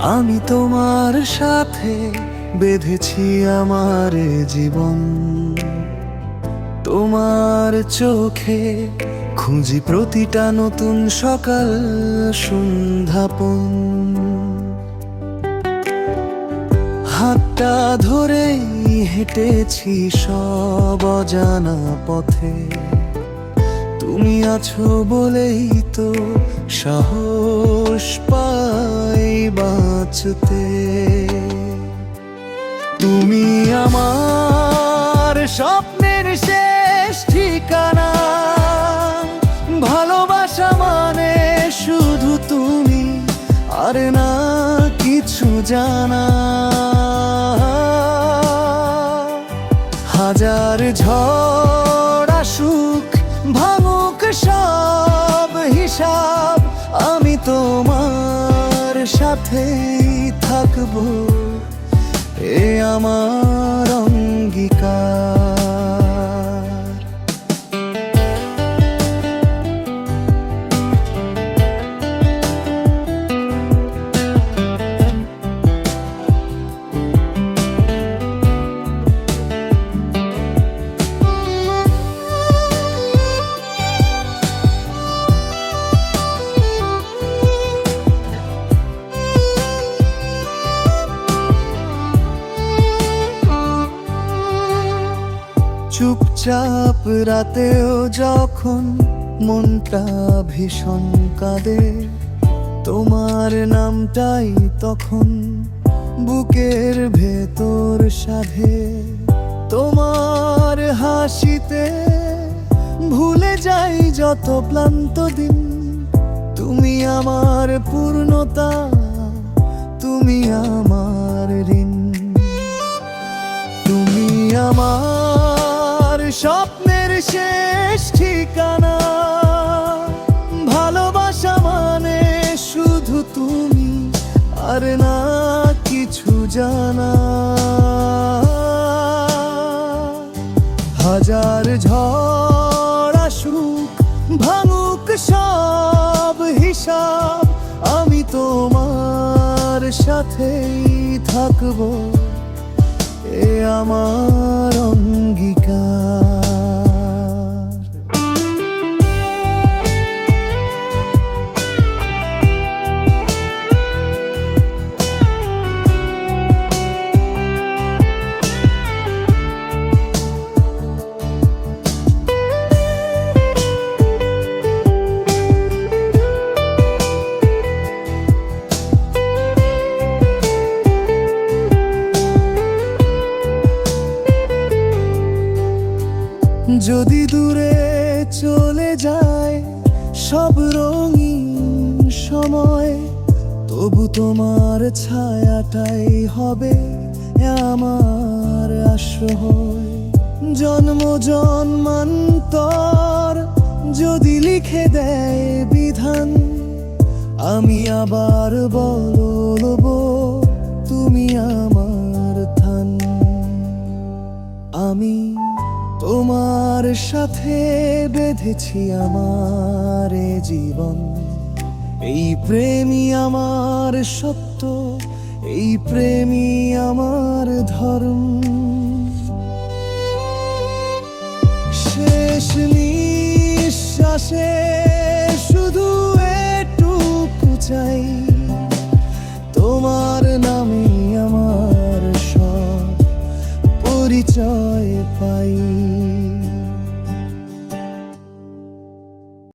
আমি তোমার সাথে বেঁধেছি আমার জীবন, তোমার চোখে খুঁজি প্রতিটা নতুন সকাল সন্ধ্যাপন। হাতটা ধরেই হেঁটেছি সব অজানা পথে, তুমি আছো বলেই তো সাহস পাই বাঁচতে। তুমি আমার স্বপ্নের শেষ ঠিকানা, ভালোবাসা মানে শুধু তুমি, আর না কিছু জানা। হাজার ঝড় আসুক, ভাঙুক সব হিসাব, আমি তোমার সাথেই থাকবো, এ আমার অঙ্গীকার। চুপচাপ রাতেও যখন মনটা ভীষণ কাঁদে, তোমার নামটাই তখন বুকের ভেতর সাধে। তোমার হাসিতে ভুলে যাই যত ক্লান্ত দিন, তুমি আমার পূর্ণতা, তুমি আমার ঋণ। তুমি আমার স্বপ্নের শেষ ঠিকানা, ভালোবাসা মানে শুধু তুমি, আর না কিছু জানা। হাজার ঝড় আসুক, ভাঙুক সব হিসাব, আমি তোমার সাথেই থাকবো, এ আমার অঙ্গীকার। যদি দূরে চলে যায় সব রঙিন সময়, তবু তোমার ছায়াটাই হবে আমার আশ্রয়। জন্ম জন্মান্তর যদি লিখে দেয় বিধান, আমি আবার বলবো তুমি আমার থান। আমি তোমার সাথে বেঁধেছি আমার জীবন, এই প্রেমই আমার সত্য, এই প্রেমই আমার ধর্ম। শেষ নিঃশ্বাসে শুধু এটুকু চাই, তোমার নামে আমার সব পরিচয় পাই।